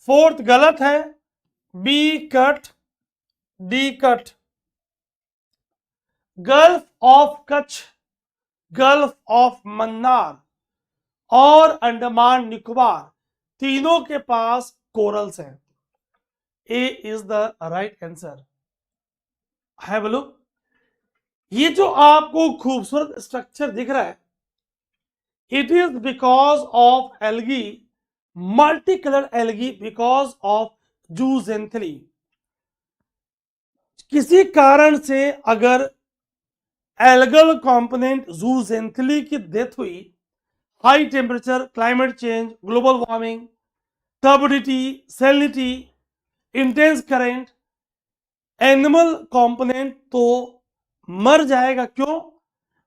फोर्थ गलत है, B cut, D cut. Gulf of Kutch, gulf of Mannar और अंडमान निकोबार, तीनों के पास कोरल्स हैं। A is the right answer. Have a look. ये जो आपको खूबसूरत स्ट्रक्चर दिख रहा है, it is because of algae, multi colour algae, because of zooxanthellae. किसी कारण से अगर एल्गल कंपोनेंट जूजेंथली की डेथ हुई, high temperature, climate change, global warming, turbidity, salinity, intense current, animal component तो मर जाएगा। क्यों?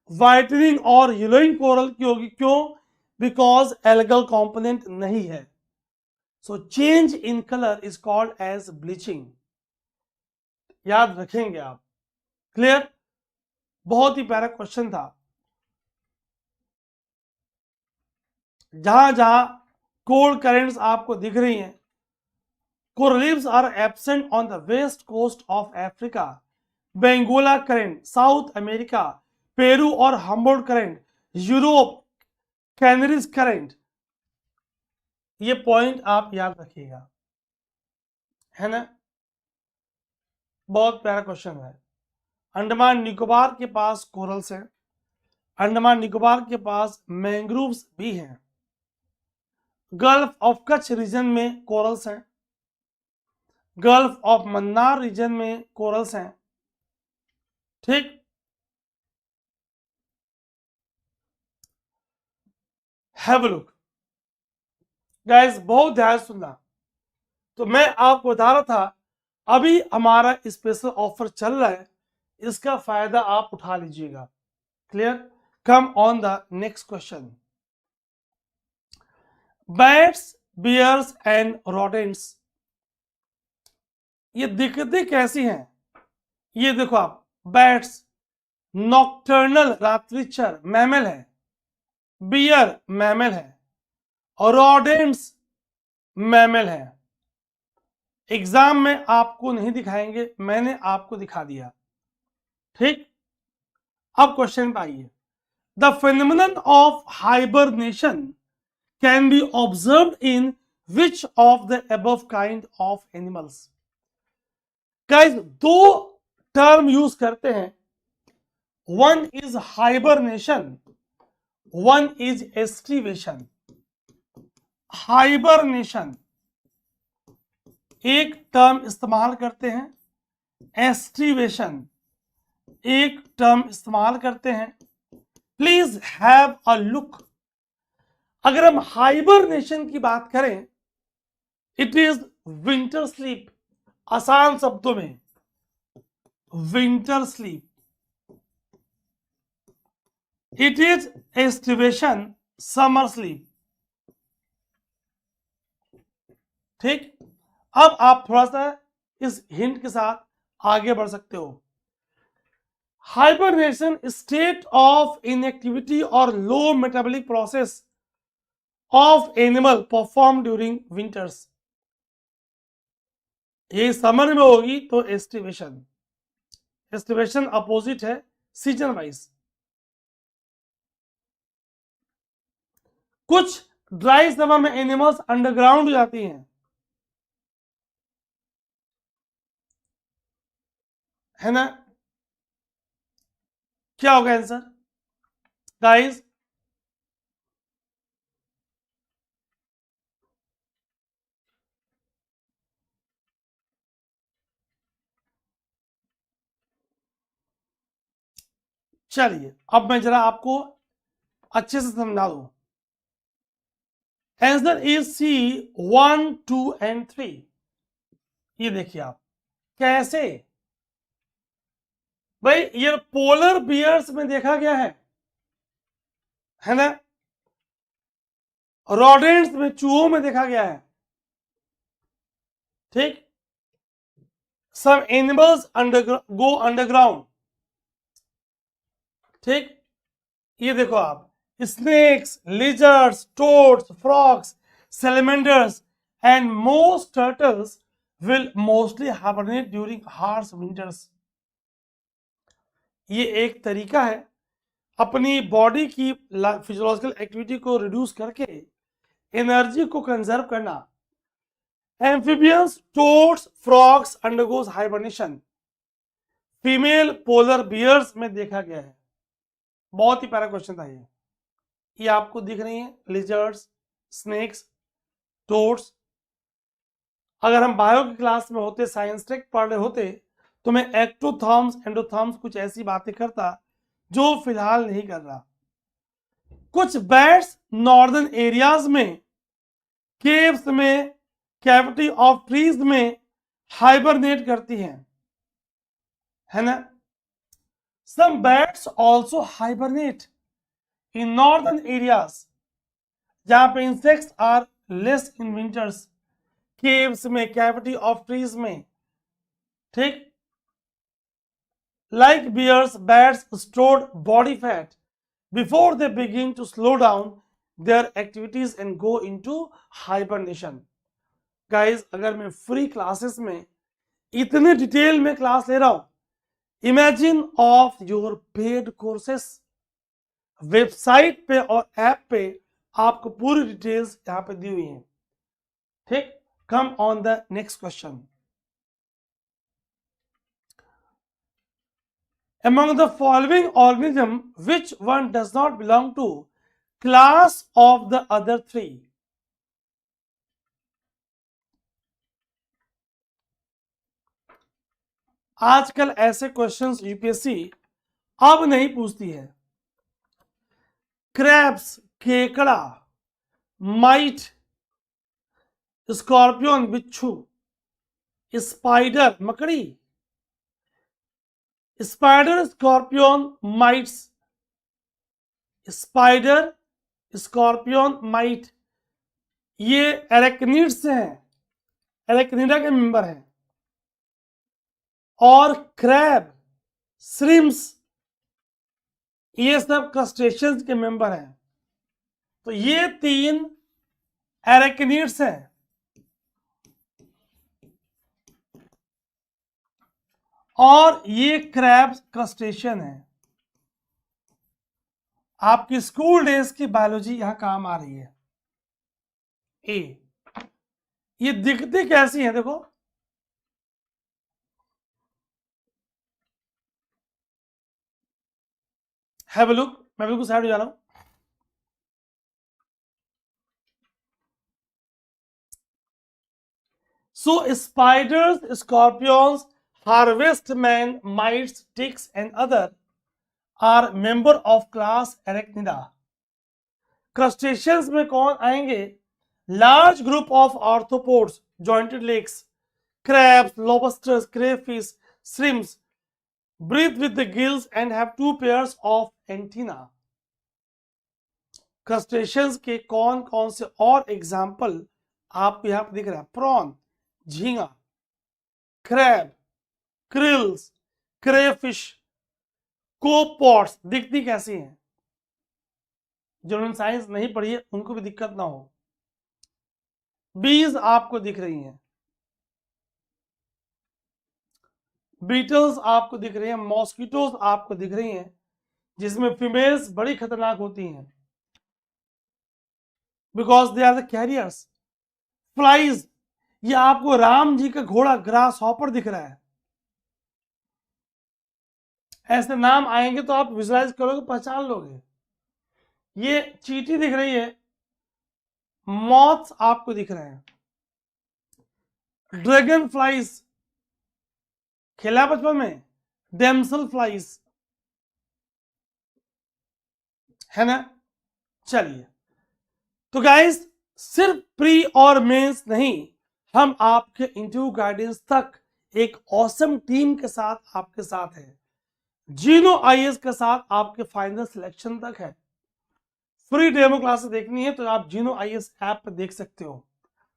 वाइटनिंग और येलोइंग कोरल की होगी। क्यों? बिकॉज एल्गल कंपोनेंट नहीं है। So change in colour is called as bleaching. याद रखेंगे आप। क्लियर? बहुत ही प्यारा क्वेश्चन था। जहां जहां कोल्ड करेंट्स आपको दिख रही हैं, coral reefs are absent on the west coast of Africa, Benguela current South America, Peru और Humboldt current Europe, Canaries current. ये पॉइंट आप याद रखिएगा, है ना? बहुत प्यारा क्वेश्चन है। अंडमान निकोबार के पास कोरल्स हैं, अंडमान निकोबार के पास मैंग्रोव्स भी हैं, गल्फ ऑफ कच्छ रीजन में कोरल्स हैं, गल्फ ऑफ मन्नार रीजन में कोरल्स हैं। ठीक? हैव अ लुक गाइस, बहुत ध्यान सुनना। तो मैं आपको बता रहा था, अभी हमारा स्पेशल ऑफर चल रहा है, इसका फायदा आप उठा लीजिएगा। Clear? Come on the next question. Bats, bears and rodents, ये दिखते कैसी हैं? ये देखो आप, बैट्स नॉक्टर्नल, रात्रिचर, मैमल है, बियर मैमल है, और रोडेंट्स मैमल है। एग्जाम में आपको नहीं दिखाएंगे, मैंने आपको दिखा दिया। ठीक? अब क्वेश्चन पे आइए। The phenomenon of hibernation can be observed in which of the above kind of animals? Guys, दो टर्म यूज करते हैं, one is hibernation, one is aestivation. Hibernation एक टर्म इस्तेमाल करते हैं, एस्टिवेशन एक टर्म इस्तेमाल करते हैं। Please have a look. अगर हम हाइबरनेशन की बात करें, इट इज विंटर स्लीप, आसान शब्दों में winter sleep. It is aestivation, summer sleep. ठीक? अब आप थोड़ा सा इस हिंट के साथ आगे बढ़ सकते हो। हाइबरनेशन स्टेट ऑफ इनएक्टिविटी और low metabolic process of animal perform during winters. ये समर में होगी तो एस्टिवेशन, एस्टिवेशन अपोजिट है सीजन वाइज। कुछ ड्राई समर में एनिमल्स अंडरग्राउंड जाती हैं, है ना? क्या होगा आंसर गाइस? चलिए अब मैं जरा आपको अच्छे से समझा दूं। Answer is C 1, 2 and 3। ये देखिए आप कैसे, भाई ये पोलर बियर्स में देखा गया है ना? रोडेंट्स में, चूहों में देखा गया है, ठीक? some animals go underground, ठीक? ये देखो आप, snakes, lizards, toads, frogs, salamanders and most turtles will mostly hibernate during harsh winters. ये एक तरीका है अपनी बॉडी की फिजियोलॉजिकल एक्टिविटी को रिड्यूस करके एनर्जी को कंजर्व करना। Amphibians, toads, frogs undergoes hibernation. Female polar bears में देखा गया है। बहुत ही प्यारा क्वेश्चन था ये आपको दिख रही है लिजर्ड्स, स्नेक्स, टोड्स। अगर हम बायो की क्लास में होते, साइंस टेक पढ़ रहे होते, तो मैं एक्टोथर्म्स, एंडोथर्म्स कुछ ऐसी बातें करता जो फिलहाल नहीं कर रहा। कुछ बैट्स नॉर्दर्न एरियाज में, केव्स में, कैविटी ऑफ ट्रीज में हाइबरनेट करती हैं, है ना? Some bats also hibernate in northern areas जहां पे insects are less in winters, caves में, cavity of trees में, ठीक? Like bears, bats stored body fat before they begin to slow down their activities and go into hibernation. Guys, अगर मैं free classes में इतने detail में class ले रहा हूं, imagine of your paid courses. Website पे और ऐप पे आपको पूरी डिटेल्स यहां पे दी हुई हैं, ठीक? Come on the next question. Among the following organism, which one does not belong to class of the other three? आजकल ऐसे क्वेश्चंस यूपीएससी अब नहीं पूछती है। क्रैब्स, केकड़ा, माइट, स्कॉर्पियन बिच्छू, स्पाइडर मकड़ी, spider, scorpion, mites, spider, scorpion, might, ये एरेक्निड से हैं, एरेक्निडा के मेंबर हैं। और क्रैब, श्रिम्स, ये सब क्रस्टेशियंस के मेंबर हैं। तो ये 3 एरेक्निड्स हैं और ये क्रैब्स क्रस्टेशियन है। आपकी स्कूल डेज की बायोलॉजी यहां काम आ रही है। ए, ये दिखती कैसी है देखो, हैव अ लुक। मैं बिल्कुल साइड हो जा रहा हूं। So spiders, scorpions, harvestmen, mites, ticks and other are member of class Arachnida. Crustaceans में कौन आएंगे? Large group of arthropods, jointed legs, crabs, lobsters, crayfish, shrimps breathe with the gills and have 2 pairs of antenna. Crustaceans के कौन कौन से और example आपको यहां पर दिख रहा है? प्रॉन, झींगा, क्रैब, क्रिल्स, क्रेफिश, कोपॉट्स दिखती कैसी हैं? जिन्होंने साइंस नहीं पढ़ी है उनको भी दिक्कत ना हो। बीज आपको दिख रही हैं, बीटल्स आपको दिख रही हैं, मॉस्किटोज आपको दिख रही हैं, जिसमें फीमेल्स बड़ी खतरनाक होती हैं because they are the carriers. Flies, ये आपको राम जी का घोड़ा ग्रास हॉपर दिख रहा है। ऐसे नाम आएंगे तो आप विजुलाइज करोगे, पहचान लोगे। ये चींटी दिख रही है, मॉथ्स आपको दिख रहे हैं, ड्रैगन फ्लाइज खेला बचपन में, डेमसल फ्लाइज, है ना। चलिए, तो गाइस सिर्फ प्री और मेंस नहीं, हम आपके इंटरव्यू गाइडेंस तक एक ऑसम टीम के साथ आपके साथ है। जीनो आईएएस के साथ आपके फाइनल सिलेक्शन तक है। फ्री डेमो क्लासेस देखनी है तो आप जीनो आईएएस ऐप पर देख सकते हो।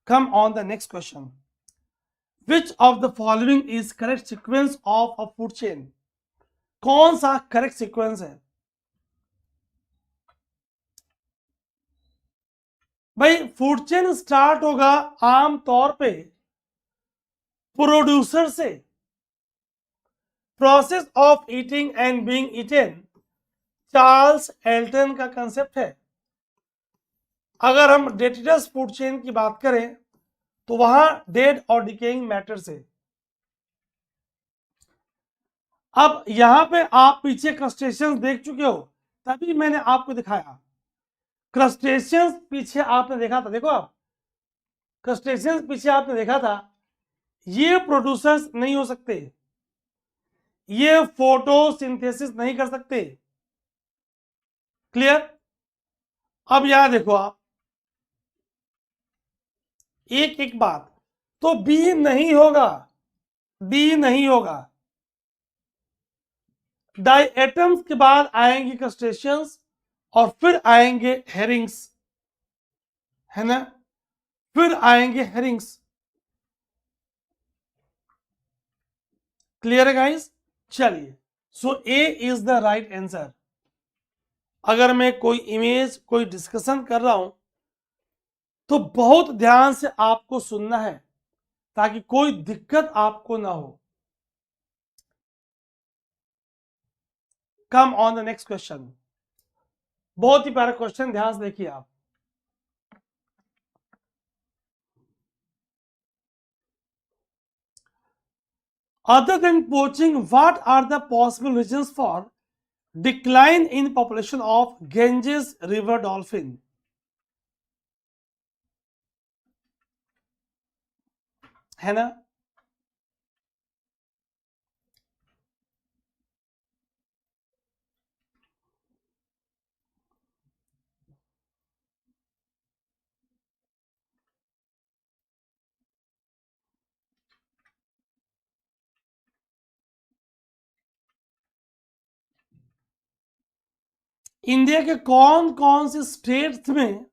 कम on the next question, which of the following is correct sequence of a food chain? कौन सा करेक्ट सीक्वेंस है भाई? फूड चेन स्टार्ट होगा आमतौर पे प्रोड्यूसर से। Process of eating and being eaten Charles Elton का कंसेप्ट है। अगर हम डेटिटस फूड चेन की बात करें तो वहां डेड और डिकेइंग मैटर से। अब यहां पे आप पीछे क्रस्टेशियंस देख चुके हो, तभी मैंने आपको दिखाया। क्रस्टेशियंस पीछे आपने देखा था, देखो आप, क्रस्टेशियंस पीछे आपने देखा था। ये प्रोड्यूसर्स नहीं हो सकते, ये फोटोसिंथेसिस नहीं कर सकते। क्लियर? अब यहां देखो आप, एक एक बात, तो बी नहीं होगा, बी नहीं होगा। डायएटम्स के बाद आएंगे क्रस्टेशियंस और फिर आएंगे हेरिंग्स, है ना, फिर आएंगे हेरिंग्स। क्लियर है गाइस? चलिए, सो ए इज द राइट आंसर। अगर मैं कोई इमेज, कोई डिस्कशन कर रहा हूं तो बहुत ध्यान से आपको सुनना है ताकि कोई दिक्कत आपको ना हो। कम ऑन द नेक्स्ट क्वेश्चन, बहुत ही प्यारा क्वेश्चन, ध्यान से देखिए आप। Other than poaching, what are the possible reasons for decline in population of Ganges river dolphin? है ना? इंडिया के कौन कौन से स्टेट्स में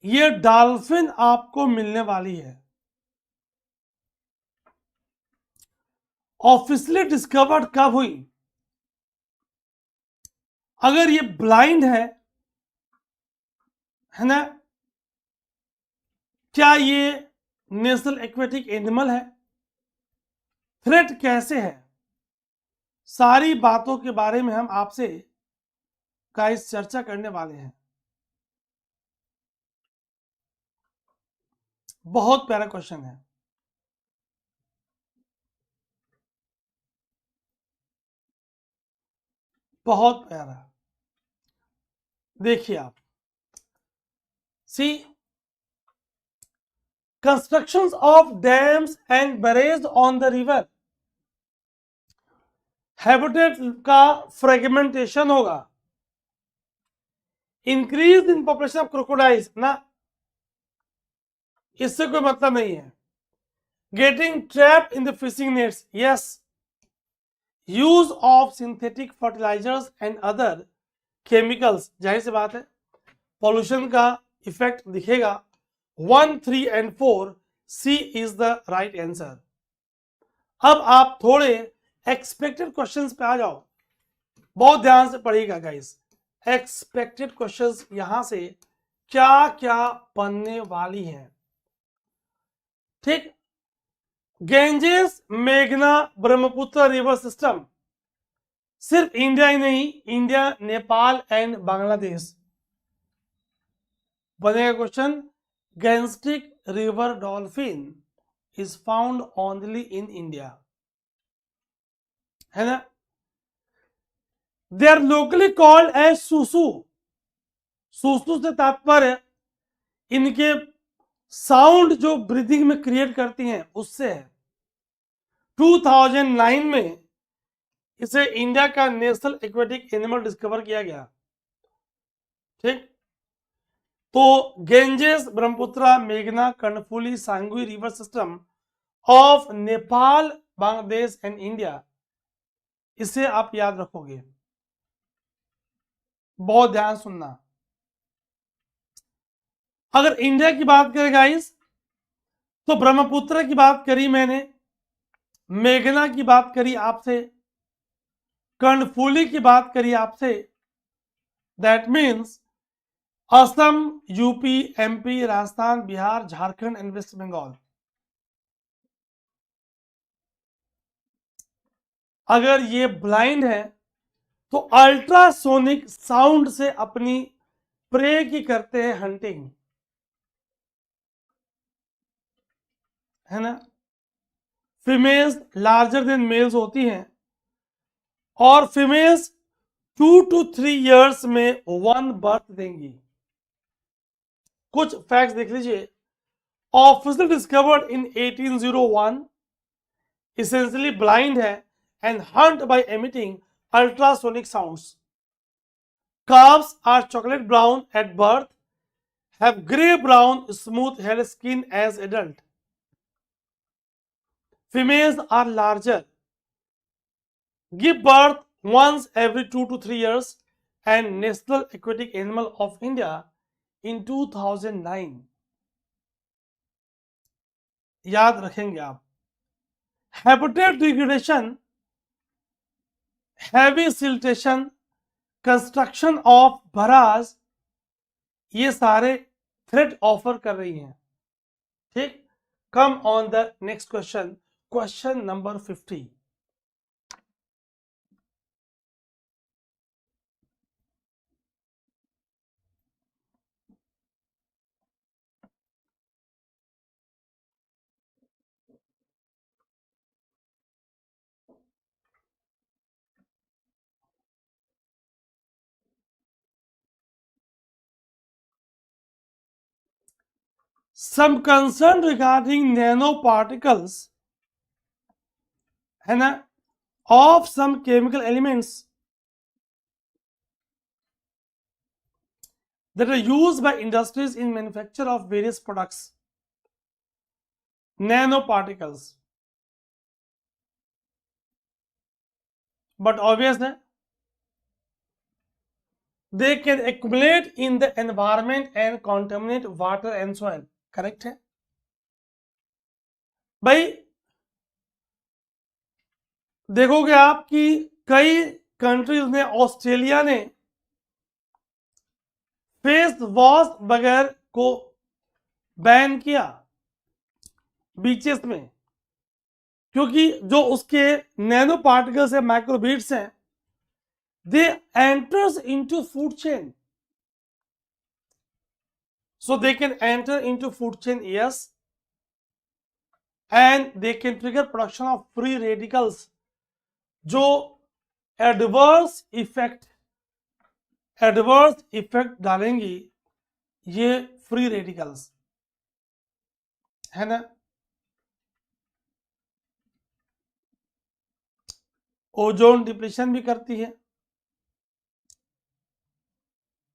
ये डॉल्फिन आपको मिलने वाली है? ऑफिशियली डिस्कवर्ड कब हुई? अगर ये ब्लाइंड है ना, क्या ये नेशनल एक्वेटिक एनिमल है? थ्रेट कैसे है? सारी बातों के बारे में हम आपसे गाइस चर्चा करने वाले हैं। बहुत प्यारा क्वेश्चन है, बहुत प्यारा। देखिए आप, see, constructions of dams and barrage on the river, habitat का फ्रेगमेंटेशन होगा, increase in population of crocodiles ना, इससे कोई मतलब नहीं है। Getting trapped in the fishing nets, yes. Use of synthetic fertilisers and other chemicals, जाहिर सी बात है पॉल्यूशन का इफेक्ट दिखेगा। 1, 3 and 4, C is the right answer. अब आप थोड़े एक्सपेक्टेड क्वेश्चंस पे आ जाओ, बहुत ध्यान से पढ़िएगा गाइस। एक्सपेक्टेड क्वेश्चंस यहां से क्या क्या बनने वाली हैं, ठीक। गेंजेस, मेघना, ब्रह्मपुत्र रिवर सिस्टम सिर्फ इंडिया ही नहीं, इंडिया, नेपाल एंड बांग्लादेश। बनेगा question, Gangetic river dolphin is found only in India, है ना। They are locally called as susu. Susu से तात्पर्य इनके साउंड जो ब्रीदिंग में क्रिएट करती हैं उससे है। 2009 में इसे इंडिया का नेशनल एक्वेटिक एनिमल डिस्कवर किया गया, ठीक। तो गेंजेस, ब्रह्मपुत्र, मेघना, Karnaphuli, Sangvi river system of Nepal, Bangladesh and India, इसे आप याद रखोगे, बहुत ध्यान सुनना। अगर इंडिया की बात करें गाइस, तो ब्रह्मपुत्र की बात करी मैंने, मेघना की बात करी आपसे, कर्णफुली की बात करी आपसे, that means Assam, UP, MP, Rajasthan, Bihar, Jharkhand and West Bengal. अगर ये ब्लाइंड है तो अल्ट्रासोनिक साउंड से अपनी प्रे की करते हैं हंटिंग, है ना। फीमेल्स लार्जर देन मेल्स होती हैं और फीमेल्स 2 to 3 इयर्स में 1 बर्थ देंगी। कुछ फैक्ट्स देख लीजिए। Official discovered in 1801, essentially blind है and hunt by emitting ultrasonic sounds. Calves are chocolate brown at birth, have grey brown smooth head skin as adult. Females are larger, give birth once every 2 to 3 years, and National Aquatic Animal of India in 2009. याद रखेंगे आप। Habitat degradation, heavy siltation, construction of barrage, ये सारे threat offer कर रही हैं, ठीक। Come on the next question, question number 50। Some concern regarding nano particles, है ना, of some chemical elements that are used by industries in manufacture of various products. Nanoparticles, but obvious है, they can accumulate in the environment and contaminate water and soil. Correct है भाई। देखोगे आप कि कई countries ने, ऑस्ट्रेलिया ने face wash वगैरह को बैन किया बीचेस में, क्योंकि जो उसके नैनो पार्टिकल्स है, माइक्रोबीट्स हैं, they enters into food chain, so they can enter into food chain, yes, and they can trigger production of free radicals जो एडवर्स इफेक्ट डालेंगी ये फ्री रेडिकल्स, है ना। ओजोन डिप्लीशन भी करती है।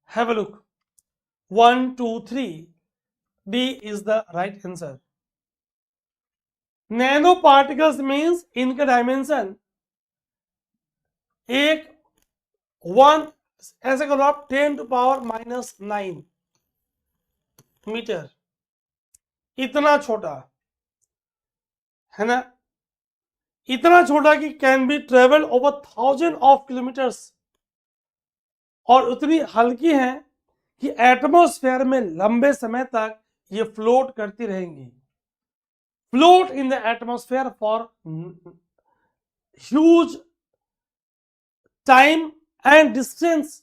Have a look, 1 2 3, D is the right answer. Nano particles means इनका dimension एक 1, ऐसे करो आप, 10⁻⁹ मीटर, इतना छोटा, है ना। इतना छोटा कि can be travel over 1000 of kilometres, और उतनी हल्की है कि एटमॉस्फेयर में लंबे समय तक ये फ्लोट करती रहेंगी। Float in the atmosphere for huge time and distance.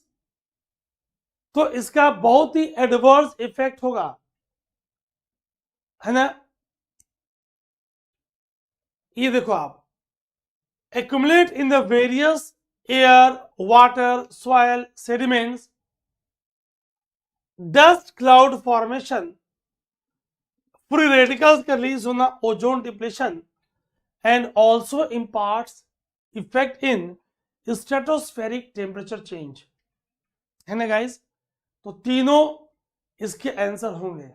तो इसका बहुत ही एडवर्स इफेक्ट होगा, है ना। ये देखो आप, accumulate in the various air, water, soil, sediments, dust cloud formation, free radicals का रिलीज होना, ozone depletion, and also imparts effect in stratospheric temperature change, है ना गाइस। तो तीनों इसके आंसर होंगे।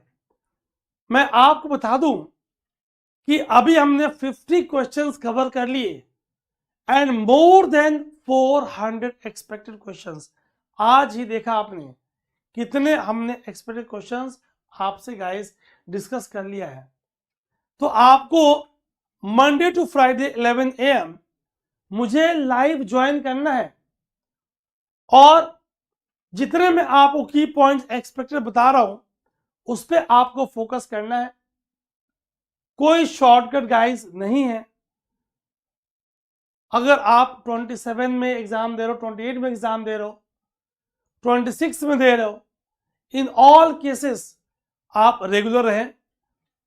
मैं आपको बता दूं कि अभी हमने 50 क्वेश्चंस कवर कर लिए and more than 400 expected questions. आज ही देखा आपने कितने हमने एक्सपेक्टेड क्वेश्चंस आपसे गाइस डिस्कस कर लिया है। तो आपको मंडे टू फ्राइडे 11 AM मुझे लाइव ज्वाइन करना है, और जितने मैं आपको की पॉइंट्स एक्सपेक्टेड बता रहा हूं उस पर आपको फोकस करना है। कोई शॉर्टकट गाइस नहीं है। अगर आप 27 में एग्जाम दे रहे हो, 28 में एग्जाम दे रहे हो, 26 में दे रहे हो, इन ऑल केसेस आप रेगुलर रहें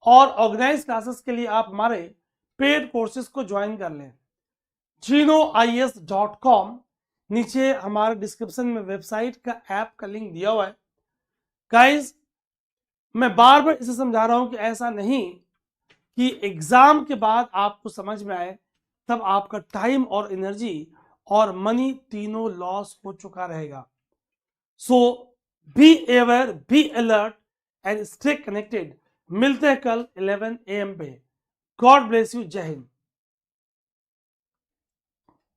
और ऑर्गेनाइज क्लासेस के लिए आप हमारे पेड कोर्सेज को ज्वाइन कर लें। ginoies.com, नीचे हमारे डिस्क्रिप्शन में वेबसाइट का ऐप का लिंक दिया हुआ है। गाइज मैं बार बार इसे समझा रहा हूं कि ऐसा नहीं कि एग्जाम के बाद आपको समझ में आए तब आपका टाइम और एनर्जी और मनी तीनों लॉस हो चुका रहेगा। So be aware, be alert and stay connected. मिलते हैं कल 11 AM पे। God bless you. जय हिंद।